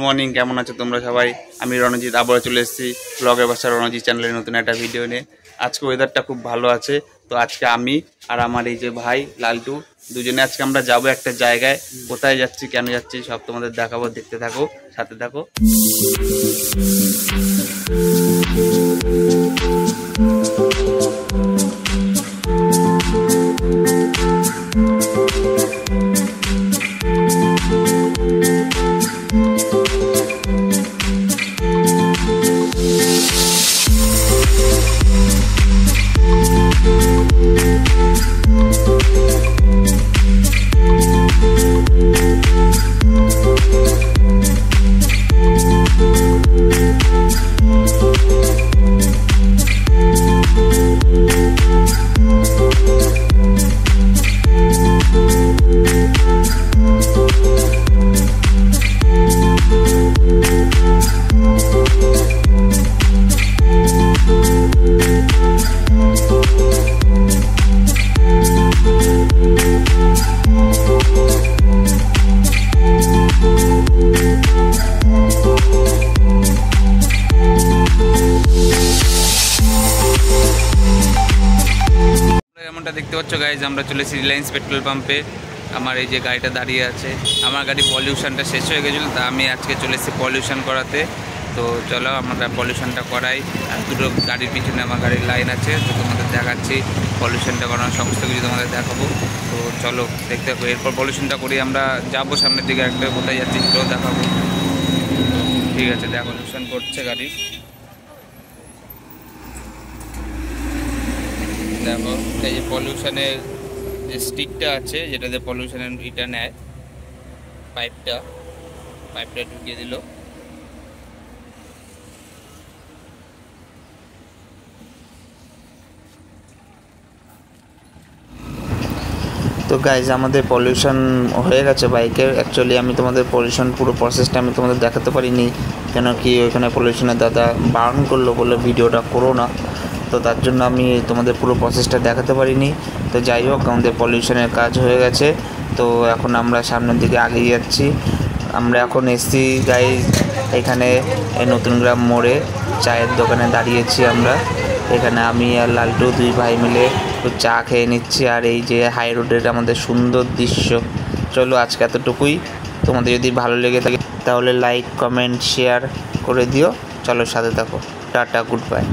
Morning, কেমন আছো তোমরা সবাই? আমি রণজিৎ আবারও চলে এসেছি ব্লগের ভাষা রণজিৎ চ্যানেলের নতুন একটা ভিডিও নিয়ে। আজকে ওয়েদারটা খুব ভালো আছে, তো আজকে আমি আর আমার এই যে ভাই লালটু দুজনে আজকে আমরা যাবো একটা জায়গায়। কোথায় যাচ্ছি, কেন যাচ্ছি সব তোমাদের দেখাবো, দেখতে থাকো, সাথে থাকো। যেমনটা দেখতে পাচ্ছ গাইজ, আমরা চলেছি রিলায়েন্স পেট্রোল পাম্পে। আমার এই যে গাড়িটা দাঁড়িয়ে আছে, আমার গাড়ি পলিউশনটা শেষ হয়ে গেছিলো, তা আমি আজকে চলেছি পলিউশন করাতে। তো চলো আমরা পলিউশনটা করাই। আর দুটো গাড়ির পিছনে আমার গাড়ির লাইন আছে, তো তোমাদের দেখাচ্ছি পলিউশনটা করানোর সমস্ত কিছু তোমাদের দেখাবো। তো চলো দেখতে থাকো। এরপর পলিউশনটা করি আমরা যাবো সামনের দিকে, একটা কোথায় যাচ্ছি সেটাও দেখাবো। ঠিক আছে, দেখো পলিউশন করছে গাড়ি। দেখো এই যে পলিউশনের যে স্টিকটা আছে, যেটাতে পলিউশনের ইটা নেয়, পাইপটা ঢুকিয়ে দিল। তো গাইজ আমাদের পলিউশন হয়ে গেছে বাইকের। অ্যাকচুয়ালি আমি তোমাদের পলিউশন পুরো প্রসেসটা আমি তোমাদের দেখাতে পারিনি, কেন কি ওইখানে পলিউশনের দাদা বারণ করলো, বললো ভিডিওটা করো না। তো তার জন্য আমি তোমাদের পুরো প্রসেসটা দেখাতে পারিনি। তো যাই হোক, আমাদের পলিউশনের কাজ হয়ে গেছে। তো এখন আমরা সামনের দিকে এগিয়ে যাচ্ছি। আমরা এখন এসছি গাইজ এখানে নতুন গ্রাম মোড়ে চায়ের দোকানে দাঁড়িয়েছি আমরা। এখানে আমি আর লালটু দুই ভাই মিলে চা খেয়ে নিচ্ছি, আর এই যে হাই রোডের আমাদের সুন্দর দৃশ্য। চলো আজকে এতটুকুই। তোমাদের যদি ভালো লেগে থাকে তাহলে লাইক, কমেন্ট, শেয়ার করে দিও। চলো সাথে থাকো। Tata, good bye.